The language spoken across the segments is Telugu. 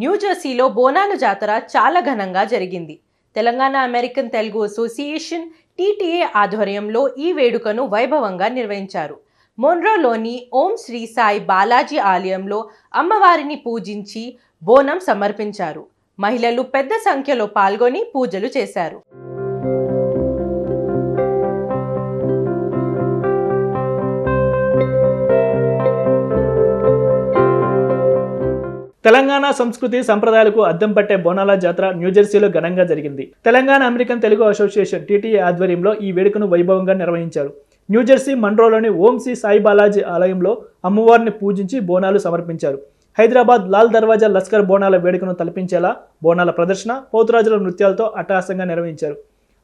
న్యూజెర్సీలో బోనాల జాతర చాలా ఘనంగా జరిగింది. Telangana American Telugu association TTA ఆధ్వర్యంలో ఈ వేడుకను వైభవంగా నిర్వహించారు. మోన్రోలోని ఓం శ్రీ సాయి బాలాజీ ఆలయంలో అమ్మవారిని పూజించి బోనం సమర్పించారు. మహిళలు పెద్ద సంఖ్యలో పాల్గొని పూజలు చేశారు. తెలంగాణ సంస్కృతి సంప్రదాయాలకు అద్దం పట్టే బోనాల జాతర న్యూజెర్సీలో ఘనంగా జరిగింది. Telangana American Telugu association TTA ఆధ్వర్యంలో ఈ వేడుకను వైభవంగా నిర్వహించారు. న్యూజెర్సీ మన్రోలోని ఓం శ్రీ సాయి బాలాజీ ఆలయంలో అమ్మవారిని పూజించి బోనాలు సమర్పించారు. హైదరాబాద్ లాల్ దర్వాజా లస్కర్ బోనాల వేడుకను తలపించేలా బోనాల ప్రదర్శన, పోతురాజుల నృత్యాలతో అట్టహాసంగా నిర్వహించారు.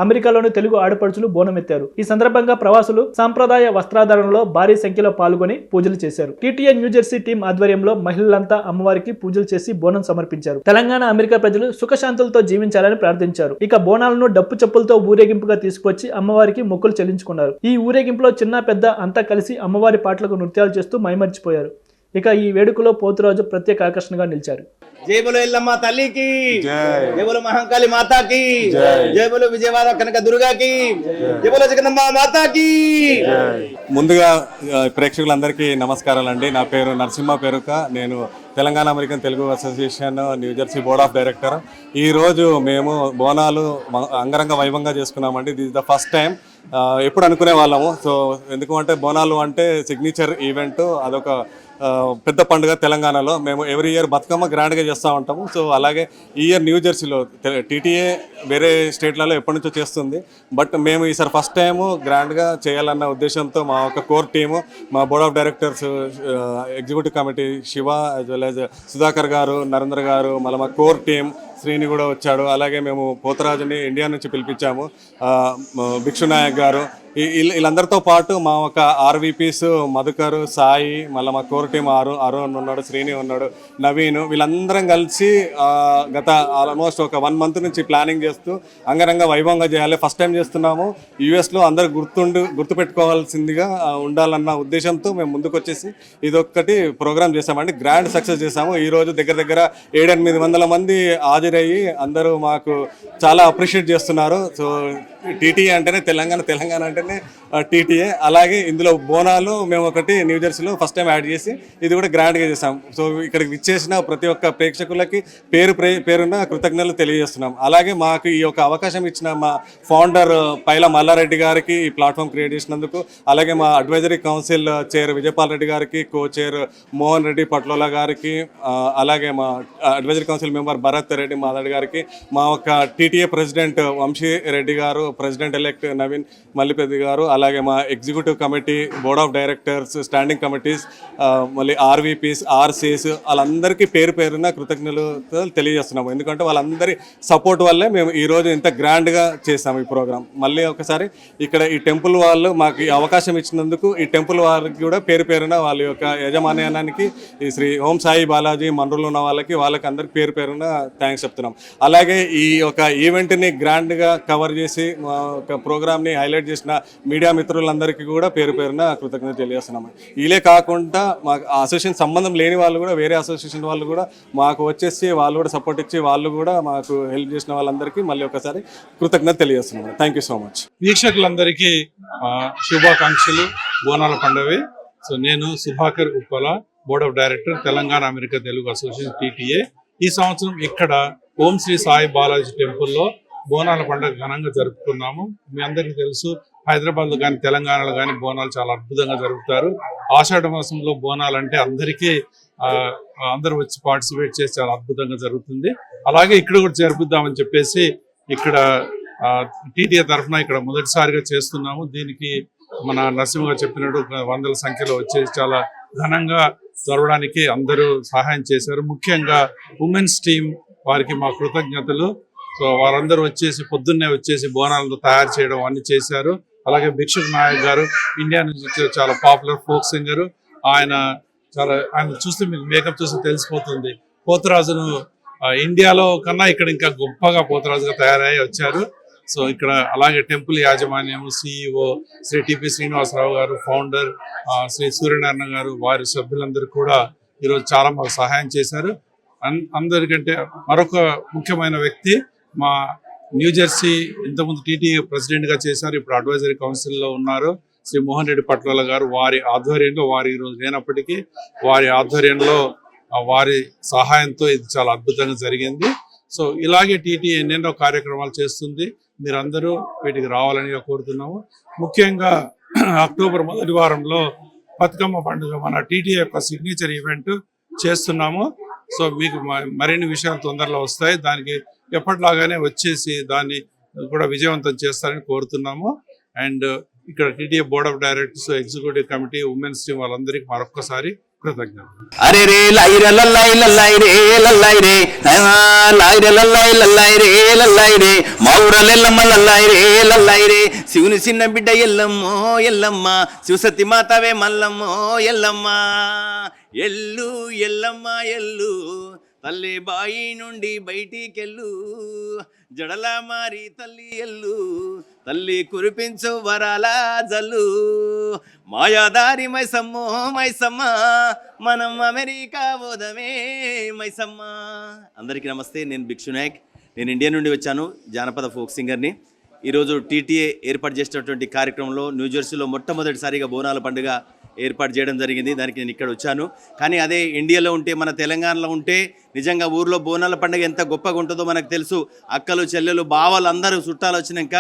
అమెరికాలోని తెలుగు ఆడపడుచులు బోనమెత్తారు. ఈ సందర్భంగా ప్రవాసులు సాంప్రదాయ వస్త్రాధారణలో భారీ సంఖ్యలో పాల్గొని పూజలు చేశారు. టీటీఏ న్యూజెర్సీ టీం ఆధ్వర్యంలో మహిళలంతా అమ్మవారికి పూజలు చేసి బోనం సమర్పించారు. తెలంగాణ అమెరికా ప్రజలు సుఖశాంతులతో జీవించాలని ప్రార్థించారు. ఇక బోనాలను డప్పు చెప్పులతో ఊరేగింపుగా తీసుకొచ్చి అమ్మవారికి మొక్కులు చెల్లించుకున్నారు. ఈ ఊరేగింపులో చిన్న పెద్ద అంతా కలిసి అమ్మవారి పాటలకు నృత్యాలు చేస్తూ మైమర్చిపోయారు. ఇక ఈ వేడుకలో పోతురాజు ప్రత్యేక ఆకర్షణగా నిలిచారు. జై బోలో ఎల్లమ్మ తల్లికి, జై బోలో మహంకాళి మాతాకి, జై బోలో విజయవాడ కనక దుర్గాకి, జై బోలో జగదంబ మాతాకి. ముందుగా ప్రేక్షకులందరికీ నమస్కారాలండి. నా పేరు నరసింహ పేరుక. నేను Telangana American Telugu association New Jersey board of director. ఈరోజు మేము బోనాలు అంగరంగ వైభవంగా చేసుకున్నామండి. This is the first time. ఎప్పుడు అనుకునే వాళ్ళము. సో ఎందుకంటే బోనాలు అంటే సిగ్నేచర్ ఈవెంట్, అదొక పెద్ద పండుగ తెలంగాణలో. మేము ఎవ్రీ ఇయర్ బతుకమ్మ గ్రాండ్గా చేస్తూ ఉంటాము. సో అలాగే ఈ ఇయర్ న్యూజెర్సీలో టీటీఏ వేరే స్టేట్లలో ఎప్పటి నుంచో చేస్తుంది. బట్ మేము ఈసారి ఫస్ట్ టైము గ్రాండ్గా చేయాలన్న ఉద్దేశంతో మా ఒక కోర్ టీము, మా board of directors, executive committee Shiva as well as Sudhakar గారు, నరేంద్ర గారు, మళ్ళీ మా కోర్ టీం శ్రీని కూడా వచ్చాడు. అలాగే మేము పోతరాజుని ఇండియా నుంచి పిలిపించాము, భిక్షునాయక్ గారు. వీళ్ళందరితో పాటు మా ఒక ఆర్వీపీస్ మధుకర్, సాయి, మళ్ళీ మా కోర్ టీం అరుణ్ ఉన్నాడు, శ్రీని ఉన్నాడు, నవీన్. వీళ్ళందరం కలిసి గత ఆల్మోస్ట్ ఒక 1 month నుంచి ప్లానింగ్ చేస్తూ అంగరంగ వైభవంగా చేయాలి. ఫస్ట్ టైం చేస్తున్నాము. యూఎస్లో అందరు గుర్తుపెట్టుకోవాల్సిందిగా ఉండాలన్న ఉద్దేశంతో మేము ముందుకు వచ్చేసి ఇదొక్కటి ప్రోగ్రామ్ చేసామండి. గ్రాండ్ సక్సెస్ చేసాము. ఈరోజు దగ్గర 700-800 మంది హాజరయ్యి అందరూ మాకు చాలా అప్రిషియేట్ చేస్తున్నారు. సో టీటీఏ అంటేనే తెలంగాణ అంటేనే టీటీఏ. అలాగే ఇందులో బోనాలు మేము ఒకటి న్యూజెర్సీలో ఫస్ట్ టైం యాడ్ చేసి ఇది కూడా గ్రాండ్గా చేసాం. సో ఇక్కడికి విచ్చేసిన ప్రతి ఒక్క ప్రేక్షకులకి పేరున్న కృతజ్ఞతలు తెలియజేస్తున్నాం. అలాగే మాకు ఈ యొక్క అవకాశం ఇచ్చిన మా ఫౌండర్ పైల మల్లారెడ్డి గారికి ఈ ప్లాట్ఫామ్ క్రియేట్ చేసినందుకు, అలాగే మా advisory council chair Vijaypal Reddy గారికి, కో చైర్ మోహన్ రెడ్డి పట్లోలా గారికి, అలాగే మా advisory council member Bharat Reddy Madadi గారికి, మా ఒక టీటీఏ ప్రెసిడెంట్ వంశీ రెడ్డి గారు, ప్రెసిడెంట్ ఎలెక్ట్ నవీన్ మల్లిపెద్ది గారు, అలాగే మా executive committee, board of directors, standing committees, మళ్ళీ ఆర్వీపీస్, ఆర్సీస్, వాళ్ళందరికీ పేరున కృతజ్ఞతలు తెలియజేస్తున్నాము. ఎందుకంటే వాళ్ళందరి సపోర్ట్ వల్లే మేము ఈరోజు ఇంత గ్రాండ్గా చేసాము ఈ ప్రోగ్రామ్. మళ్ళీ ఒకసారి ఇక్కడ ఈ టెంపుల్ వాళ్ళు మాకు ఈ అవకాశం ఇచ్చినందుకు ఈ టెంపుల్ వారికి కూడా పేరున వాళ్ళ యొక్క యజమాన్యానికి, ఈ శ్రీ ఓం సాయి బాలాజీ మన్రోలో ఉన్న వాళ్ళకి అందరికి పేరున థ్యాంక్స్ చెప్తున్నాం. అలాగే ఈ యొక్క ఈవెంట్ని గ్రాండ్గా కవర్ చేసి మా ఒక ప్రోగ్రామ్ని హైలైట్ చేసిన మీడియా మిత్రులందరికీ కూడా పేరున కృతజ్ఞత తెలియజేస్తున్నాము. ఇలే కాకుండా మాకు అసోసియేషన్ సంబంధం లేని వాళ్ళు కూడా, వేరే అసోసియేషన్ వాళ్ళు కూడా మాకు వచ్చేసి వాళ్ళు కూడా సపోర్ట్ ఇచ్చి వాళ్ళు కూడా మాకు హెల్ప్ చేసిన వాళ్ళందరికీ మళ్ళీ ఒకసారి కృతజ్ఞత తెలియజేస్తున్నాము. Thank you so much. వీక్షకులందరికీ శుభాకాంక్షలు బోనాల పండుగ. సో నేను Sudhakar Uppala, board of director, Telangana America Telugu association TTA. ఈ సంవత్సరం ఇక్కడ ఓం శ్రీ సాయి బాలాజీ టెంపుల్లో బోనాల పండుగ ఘనంగా జరుపుకున్నాము. మీ అందరికీ తెలుసు, హైదరాబాద్లో కానీ తెలంగాణలో కానీ బోనాలు చాలా అద్భుతంగా జరుపుతారు. ఆషాఢ మాసంలో బోనాలు అంటే అందరూ వచ్చి పార్టిసిపేట్ చేసి చాలా అద్భుతంగా జరుగుతుంది. అలాగే ఇక్కడ కూడా జరుపుద్దామని చెప్పేసి ఇక్కడ టీటీఏ తరఫున ఇక్కడ మొదటిసారిగా చేస్తున్నాము. దీనికి మన నరసింహ గారు చెప్పినట్టు 100ల సంఖ్యలో వచ్చేసి చాలా ఘనంగా జరగడానికి అందరూ సహాయం చేశారు. ముఖ్యంగా ఉమెన్స్ టీం వారికి మా కృతజ్ఞతలు. సో వారందరూ పొద్దున్నే వచ్చేసి బోనాలతో తయారు చేయడం అన్ని చేశారు. అలాగే భిక్షునాయక్ గారు ఇండియా నుంచి చాలా పాపులర్ ఫోక్ సింగర్. ఆయన చూస్తే మీకు మేకప్ చూస్తే తెలిసిపోతుంది. పోతరాజును ఇండియాలో కన్నా ఇక్కడ ఇంకా గొప్పగా పోతరాజుగా తయారయ్యి వచ్చారు. సో ఇక్కడ అలాగే టెంపుల్ యాజమాన్యం, సిఇఓ శ్రీ టిపి శ్రీనివాసరావు గారు, ఫౌండర్ శ్రీ సూర్యనారాయణ గారు, వారి సభ్యులందరూ కూడా ఈరోజు చాలా మాకు సహాయం చేశారు. అందరికంటే మరొక ముఖ్యమైన వ్యక్తి మా న్యూజెర్సీ ఇంతకుముందు టీటీఏ ప్రెసిడెంట్గా చేశారు, ఇప్పుడు అడ్వైజరీ కౌన్సిల్లో ఉన్నారు శ్రీ మోహన్ రెడ్డి పట్వాల గారు. వారి ఆధ్వర్యంలో, వారి ఈరోజు లేనప్పటికీ వారి ఆధ్వర్యంలో వారి సహాయంతో ఇది చాలా అద్భుతంగా జరిగింది. సో ఇలాగే టీటీఏ ఎన్నెన్నో కార్యక్రమాలు చేస్తుంది, మీరందరూ వీటికి రావాలని కోరుతున్నాము. ముఖ్యంగా అక్టోబర్ మొదటి వారంలో బతుకమ్మ పండుగ మన టీటీఏ యొక్క సిగ్నేచర్ ఈవెంట్ చేస్తున్నాము. సో మీకు మరిన్ని విషయాలు తొందరలో వస్తాయి, దానికి ఎప్పటిలాగానే వచ్చేసి దాన్ని కూడా విజయవంతం చేస్తారని కోరుతున్నాము. అండ్ ఇక్కడ TTA board of directors, executive committee, women's team వాళ్ళందరికీ మరొక్కసారి కృతజ్ఞతలు. అరే రే లైర లల్లై లల్లై రే లల్లై రే లైర లల్లై లల్లై రే లల్లై రే మౌరలెల్లమ్మ లల్లై రే లల్లై రే శివుని చిన్న బిడ్డ ఎల్లమ్మో ఎల్లమ్మ శివసతి మాతవే మల్లమ్మో ఎల్లమ్మ ఎల్లు ఎల్లమ్మ ఎల్లు తల్లి బాయి నుండి బయటికెళ్ళు జడల మారి తల్లి ఎల్లు తల్లి కురిపించు వరాల జల్లు మాయాదారి మైసమ్మో మైసమ్మ మనం అమెరికా పోదమే మైసమ్మ. అందరికీ నమస్తే, నేను భిక్షు నాయక్. నేను ఇండియా నుండి వచ్చాను, జానపద ఫోక్ సింగర్ని. ఈరోజు టీటీఏ ఏర్పాటు చేసినటువంటి కార్యక్రమంలో న్యూజెర్సీలో మొట్టమొదటిసారిగా బోనాల పండుగ ఏర్పాటు చేయడం జరిగింది. దానికి నేను ఇక్కడ వచ్చాను. కానీ అదే ఇండియాలో ఉంటే, మన తెలంగాణలో ఉంటే నిజంగా ఊర్లో బోనాల పండుగ ఎంత గొప్పగా ఉంటుందో మనకు తెలుసు. అక్కలు, చెల్లెలు, బావలు అందరూ చుట్టాలు వచ్చినాక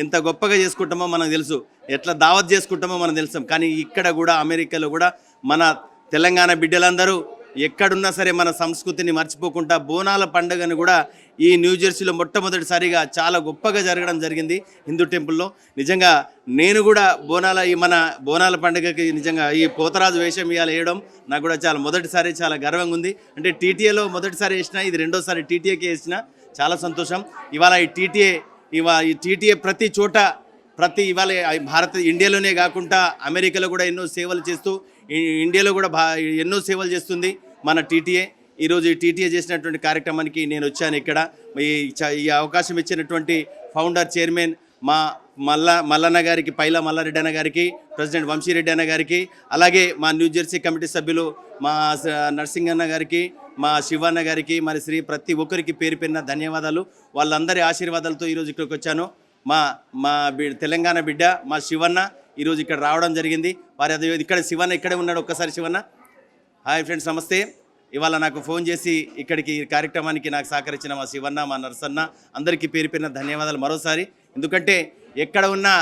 ఎంత గొప్పగా చేసుకుంటామో మనకు తెలుసు, ఎట్లా దావత్ చేసుకుంటామో మనకు తెలుసు. కానీ ఇక్కడ కూడా అమెరికాలో కూడా మన తెలంగాణ బిడ్డలందరూ ఎక్కడున్నా సరే మన సంస్కృతిని మర్చిపోకుండా బోనాల పండుగను కూడా ఈ న్యూజెర్సీలో మొట్టమొదటిసారిగా చాలా గొప్పగా జరగడం జరిగింది హిందూ టెంపుల్లో. నిజంగా నేను కూడా మన బోనాల పండుగకి నిజంగా ఈ పోతరాజు వేషం ఇవాళ వేయడం నాకు కూడా చాలా మొదటిసారి చాలా గర్వంగా ఉంది. అంటే టీటీఏలో మొదటిసారి వేసిన, ఇది రెండోసారి టీటీఏకి వేసిన, చాలా సంతోషం. ఇవాళ ఈ టీటీఏ ప్రతి చోట ఇవాళ ఇండియాలోనే కాకుండా అమెరికాలో కూడా ఎన్నో సేవలు చేస్తూ, ఇండియాలో కూడా ఎన్నో సేవలు చేస్తుంది మన టీటీఏ. ఈరోజు ఈ టీటీఏ చేసినటువంటి కార్యక్రమానికి నేను వచ్చాను. ఇక్కడ ఈ అవకాశం ఇచ్చినటువంటి ఫౌండర్, చైర్మన్ మా మల్లన్న గారికి, పైలా మల్లారెడ్డి అన్న గారికి, ప్రెసిడెంట్ వంశీరెడ్డి అన్న గారికి, అలాగే మా న్యూజెర్సీ కమిటీ సభ్యులు మా నర్సింగ్ అన్న గారికి, మా శివన్న గారికి, మరి ప్రతి ఒక్కరికి పేరు పేరున ధన్యవాదాలు. వాళ్ళందరి ఆశీర్వాదాలతో ఈరోజు ఇక్కడికి వచ్చాను. మా తెలంగాణ బిడ్డ మా శివన్న ఈరోజు ఇక్కడ రావడం జరిగింది. వారి అది ఇక్కడ శివన్న ఇక్కడే ఉన్నాడు. ఒక్కసారి శివన్న. హాయ్ ఫ్రెండ్స్, నమస్తే. ఇవాళ నాకు ఫోన్ చేసి ఇక్కడికి ఈ కార్యక్రమానికి నాకు సహకరించిన మా శివన్న, మా నర్సన్న, అందరికీ పేరు పేరున ధన్యవాదాలు మరోసారి. ఎందుకంటే ఎక్కడ ఉన్నా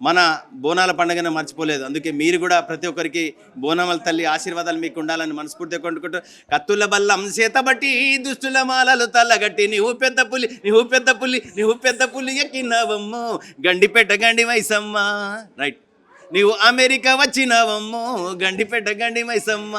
మన బోనాల పండుగను మర్చిపోలేదు. అందుకే మీరు కూడా ప్రతి ఒక్కరికి బోనాల తల్లి ఆశీర్వాదాలు మీకు ఉండాలని మనస్ఫూర్తిగా కొనుక్కుంటూ, కత్తుల బల్లం చేతబట్టి దుష్టుల మాలలు తల్లగట్టి నీవు పెద్ద పులి ఎక్కినావమ్మో గండిపేట గండి మైసమ్మ. రైట్, నీవు అమెరికా వచ్చినావమ్మో గండిపేట గండి మైసమ్మ.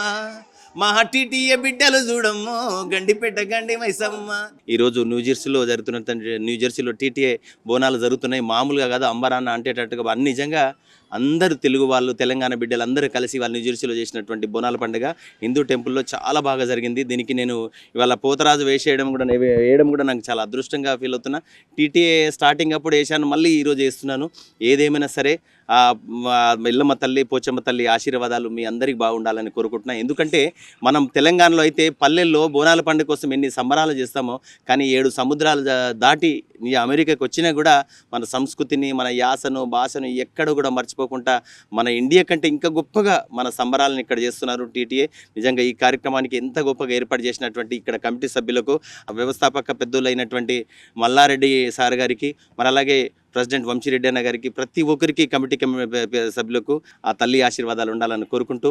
మా టీటీఏ బిడ్డలు చూడమ్మో గండిపేట గండి మైసమ్మ. ఈరోజు న్యూజెర్సీలో టీటీఏ బోనాలు జరుగుతున్నాయి. మామూలుగా కాదు, అంబరాన్న అంటేటట్టుగా అన్ని నిజంగా అందరూ తెలుగు వాళ్ళు, తెలంగాణ బిడ్డలు అందరూ కలిసి వాళ్ళు న్యూజెర్సీలో చేసినటువంటి బోనాల పండుగ హిందూ టెంపుల్లో చాలా బాగా జరిగింది. దీనికి నేను ఇవాళ పోతరాజు వేయడం కూడా నాకు చాలా అదృష్టంగా ఫీల్ అవుతున్నా. టీటీఏ స్టార్టింగ్ అప్పుడు వేసాను, మళ్ళీ ఈరోజు వేస్తున్నాను. ఏదేమైనా సరే ఎల్లమ్మ తల్లి, పోచమ్మ తల్లి ఆశీర్వాదాలు మీ అందరికి బాగుండాలని కోరుకుంటున్నాను. ఎందుకంటే మనం తెలంగాణలో అయితే పల్లెల్లో బోనాల పండుగ కోసం ఎన్ని సంబరాలు చేస్తామో, కానీ 7 సముద్రాలు దాటి అమెరికాకి వచ్చినా కూడా మన సంస్కృతిని, మన యాసను, భాషను ఎక్కడ కూడా మర్చిపోకుండా మన ఇండియా కంటే ఇంకా గొప్పగా మన సంబరాలను ఇక్కడ చేస్తున్నారు టీటీఏ. నిజంగా ఈ కార్యక్రమానికి ఎంత గొప్పగా ఏర్పాటు చేసినటువంటి ఇక్కడ కమిటీ సభ్యులకు, వ్యవస్థాపక పెద్దలైనటువంటి మల్లారెడ్డి సార్ గారికి, మరి అలాగే ప్రెసిడెంట్ వంశీరెడ్డి అన్న గారికి, ప్రతి ఒక్కరికి కమిటీ సభ్యులకు ఆ తల్లి ఆశీర్వాదాలు ఉండాలని కోరుకుంటూ,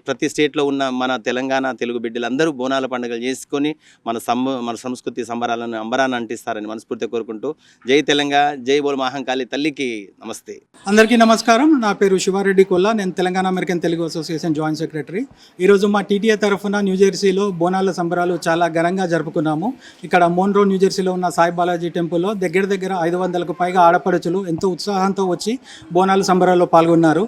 ప్రతి స్టేట్లో ఉన్న మన తెలంగాణ తెలుగు బిడ్డలందరూ బోనాల పండుగలు చేసుకొని మన సంస్కృతి సంబరాలను అంబరాన్ని అంటిస్తారని మనస్ఫూర్తిగా కోరుకుంటూ, జై తెలంగాణ, జై బోల్ మహంకాళి తల్లికి నమస్తే. అందరికీ నమస్కారం. నా పేరు శివారెడ్డి కొల్లా. నేను Telangana American Telugu association joint secretary. ఈరోజు మా టీటీఏ తరఫున న్యూజెర్సీలో బోనాల సంబరాలు చాలా ఘనంగా జరుపుకున్నాము. ఇక్కడ మోన్రో న్యూజెర్సీలో ఉన్న సాయి బాలాజీ టెంపుల్లో దగ్గర 500కు పైగా ఆడపడుచులు ఎంతో ఉత్సాహంతో వచ్చి బోనాల సంబరాల్లో పాల్గొన్నారు.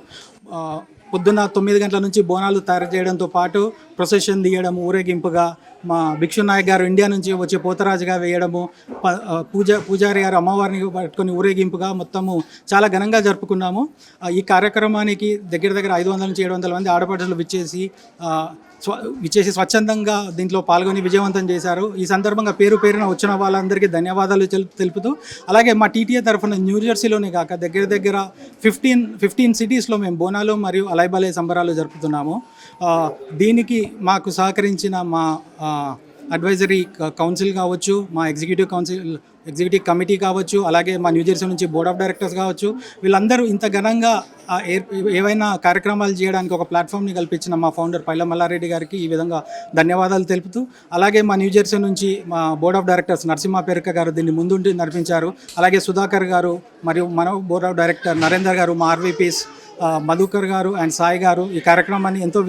పొద్దున్న 9 గంటల నుంచి బోనాలు తయారు చేయడంతో పాటు ప్రొసెషన్ తీయడం, ఊరేగింపుగా మా భిక్షు నాయక్ గారు ఇండియా నుంచి వచ్చి పోతరాజుగా వేయడము, పూజారి గారు అమ్మవారిని పట్టుకొని ఊరేగింపుగా మొత్తము చాలా ఘనంగా జరుపుకున్నాము. ఈ కార్యక్రమానికి దగ్గర 500 నుంచి 700 మంది ఆడపడుచులు విచ్చేసి స్వచ్ఛందంగా దీంట్లో పాల్గొని విజయవంతం చేశారు. ఈ సందర్భంగా పేరున వచ్చిన వాళ్ళందరికీ ధన్యవాదాలు తెలుపుతూ, అలాగే మా టీటీఏ తరఫున న్యూజెర్సీలోనే కాక దగ్గర 15 సిటీస్లో మేము బోనాలు మరియు అలైబలే సంబరాలు జరుపుతున్నాము. దీనికి మాకు సహకరించిన మా అడ్వైజరీ కౌన్సిల్ కావచ్చు, మా ఎగ్జిక్యూటివ్ కమిటీ కావచ్చు, అలాగే మా న్యూజెర్సీ నుంచి బోర్డ్ ఆఫ్ డైరెక్టర్స్ కావచ్చు, వీళ్ళందరూ ఇంత ఘనంగా ఏవైనా కార్యక్రమాలు చేయడానికి ఒక ప్లాట్ఫామ్ని కల్పించిన మా ఫౌండర్ పైల మల్లారెడ్డి గారికి ఈ విధంగా ధన్యవాదాలు తెలుపుతూ, అలాగే మా న్యూజెర్సీ నుంచి మా బోర్డ్ ఆఫ్ డైరెక్టర్స్ నరసింహ పేరుక గారు దీన్ని ముందుండి నడిపించారు. అలాగే సుధాకర్ గారు మరియు మన బోర్డ్ ఆఫ్ డైరెక్టర్ నరేందర్ గారు, మా ఆర్వీపీస్ మధుకర్ గారు అండ్ సాయి గారు ఈ కార్యక్రమాన్ని ఎంతో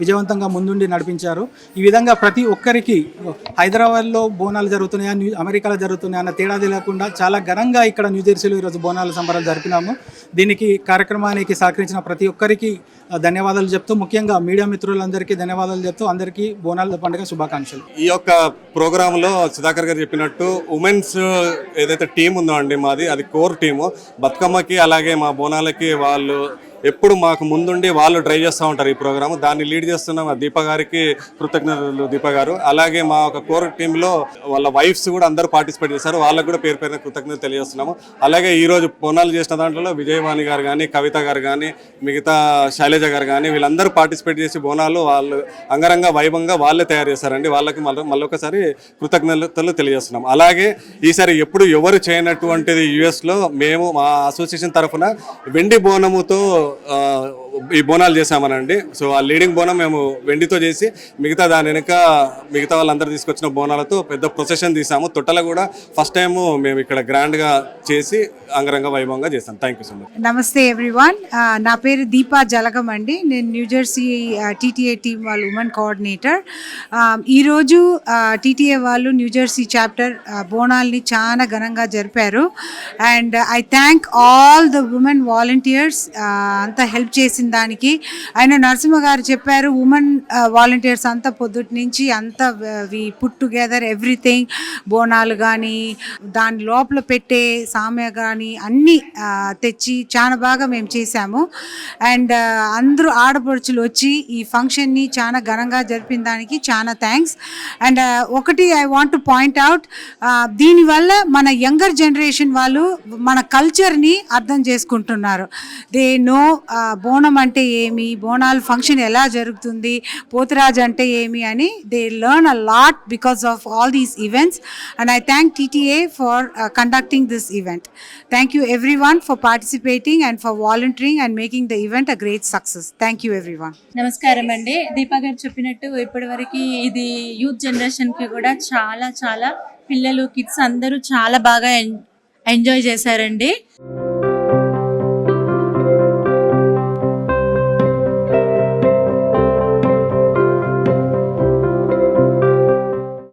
విజయవంతంగా ముందుండి నడిపించారు. ఈ విధంగా ప్రతి ఒక్కరికి హైదరాబాద్లో బోనాలు జరుగుతున్నాయా, అమెరికాలో జరుగుతున్నాయా అన్న తేడా లేకుండా చాలా ఘనంగా ఇక్కడ న్యూజెర్సీలో ఈరోజు బోనాల సంబరాలు జరిపినాము. దీనికి కార్యక్రమానికి సహకరించిన ప్రతి ఒక్కరికి ధన్యవాదాలు చెప్తూ, ముఖ్యంగా మీడియా మిత్రులందరికీ ధన్యవాదాలు చెప్తూ అందరికీ బోనాల పండుగ శుభాకాంక్షలు. ఈ యొక్క ప్రోగ్రాంలో సుధాకర్ గారు చెప్పినట్టు ఉమెన్స్ ఏదైతే టీం ఉందో అండి మాది, అది కోర్ టీము. బతుకమ్మకి అలాగే మా బోనాలకి వాళ్ళు ఎప్పుడు మాకు ముందుండి వాళ్ళు డ్రైవ్ చేస్తూ ఉంటారు ఈ ప్రోగ్రామ్. దాన్ని లీడ్ చేస్తున్న మా దీప గారికి కృతజ్ఞతలు దీప గారు. అలాగే మా ఒక కోర్ టీంలో వాళ్ళ వైఫ్స్ కూడా అందరూ పార్టిసిపేట్ చేశారు, వాళ్ళకు కూడా పేరున కృతజ్ఞతలు తెలియజేస్తున్నాము. అలాగే ఈరోజు బోనాలు చేసిన దాంట్లో విజయవాణి గారు కానీ, కవిత గారు కానీ, మిగతా శైలజ గారు కానీ వీళ్ళందరూ పార్టిసిపేట్ చేసి బోనాలు వాళ్ళు అంగరంగ వైభవంగా వాళ్ళే తయారు చేశారండి. వాళ్ళకి మళ్ళొకసారి కృతజ్ఞతలు తెలియజేస్తున్నాం. అలాగే ఈసారి ఎప్పుడు ఎవరు చేయనటువంటిది యుఎస్లో మేము మా అసోసియేషన్ తరఫున వెండి బోనముతో ఈ బోనాలు చేసామనండి. సో ఆ లీడింగ్ బోనం మేము వెండితో చేసి మిగతా దాని వెనుక మిగతా వాళ్ళందరూ తీసుకొచ్చిన బోనాలతో పెద్ద ప్రొసెషన్ తీసాము. తొట్టల కూడా ఫస్ట్ టైం మేము ఇక్కడ గ్రాండ్గా చేసి అంగరంగ వైభవంగా చేస్తాం. Thank you so much. నమస్తే ఎవ్రీవన్, నా పేరు దీపా జలగం అండి. నేను న్యూజెర్సీ టీటీఏ టీం వాళ్ళు ఉమెన్ కోఆర్డినేటర్. ఈరోజు టీటీఏ వాళ్ళు న్యూజెర్సీ చాప్టర్ బోనాల్ని చాలా ఘనంగా జరిపారు. And I thank all the women volunteers అంతా హెల్ప్ చేసిన దానికి. ఆయన నరసింహ గారు చెప్పారు, ఉమెన్ వాలంటీర్స్ అంతా పొద్దుటి నుంచి అంతా we put together everything, Bonalu కానీ దాని లోపల పెట్టే సామ్య కానీ అన్నీ తెచ్చి చాలా బాగా మేము చేశాము. అండ్ అందరూ ఆడపడుచులు వచ్చి ఈ ఫంక్షన్ని చాలా ఘనంగా జరిపిన దానికి చాలా థ్యాంక్స్. అండ్ ఒకటి I want to point out, దీనివల్ల మన యంగర్ జనరేషన్ వాళ్ళు మన కల్చర్ని అర్థం చేసుకుంటున్నారు. దే నో బోనం అంటే ఏమి, బోనాల్ ఫంక్షన్ ఎలా జరుగుతుంది, పోతురాజు అంటే ఏమి అని they learn a lot because of all these events. And I thank TTA for conducting this event. Thank you everyone for participating and for volunteering and making the event a great success. Thank you everyone. నమస్కారం అండి. దీపా గారు చెప్పినట్టు ఇప్పటివరకు ఇది యూత్ జనరేషన్కి కూడా చాలా పిల్లలు కిడ్స్ అందరూ చాలా బాగా ఎంజాయ్ చేశారండి.